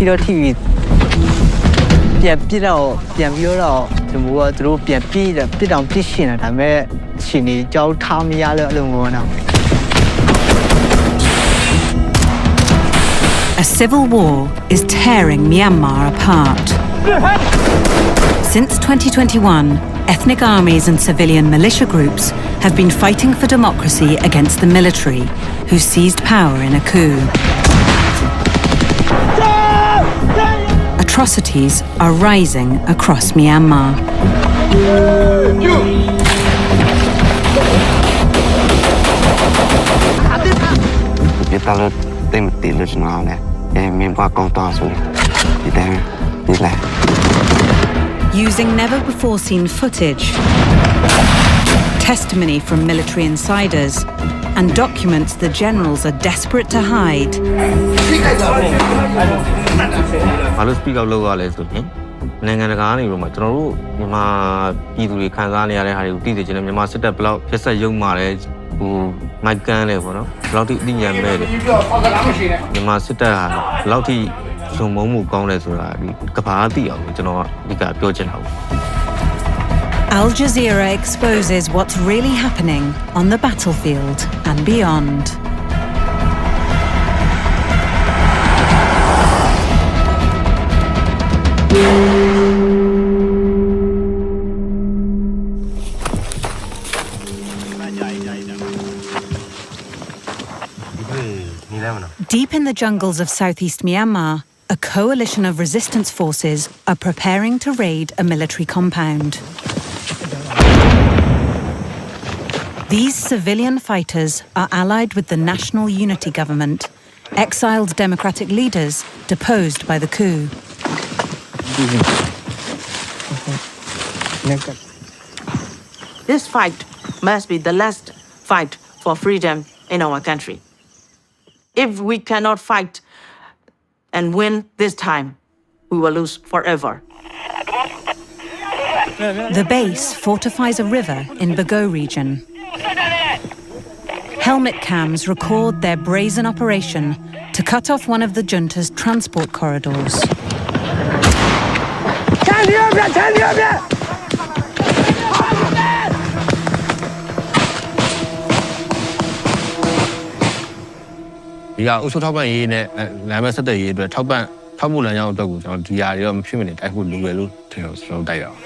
ထိတော့ထိပြီးပြန်ပြစ်တော့ပြန်ပြီးတော့ဒီမိုးကသူတို့ပြန်ပြစ်တယ်ပြစ်တောင်ပြစ်ရှင်တယ်ဒါပေမဲ့ရှင်နေကြောက်ထားမရလို့အလုံးကောတော့ A civil war is tearing Myanmar apart. Since 2021, ethnic armies and civilian militia groups have been fighting for democracy against the military, who seized power in a coup. Atrocities are rising across Myanmar. Using never-before-seen footage, testimony from military insiders, and documents the generals are desperate to hide. I'll speak out local as well. Nanganagani room, I don't know, either Kanzani or Harry, teach them, you must set up just a young marriage who might can ever, Lottie Dinja married. You must set a Lottie Sumomu Congress or Kapati of the Georgian House. Al Jazeera exposes what's really happening on the battlefield and beyond. Deep in the jungles of southeast Myanmar, a coalition of resistance forces are preparing to raid a military compound. These civilian fighters are allied with the National Unity Government, exiled democratic leaders deposed by the coup. This fight must be the last fight for freedom in our country. If we cannot fight and win this time, we will lose forever. The base fortifies a river in Bago region. Helmet cams record their brazen operation to cut off one of the junta's transport corridors. Yeah, also top and Lama said the year, top and Tamu and Young Dog, the area of 2 minutes, I would do well to slow down.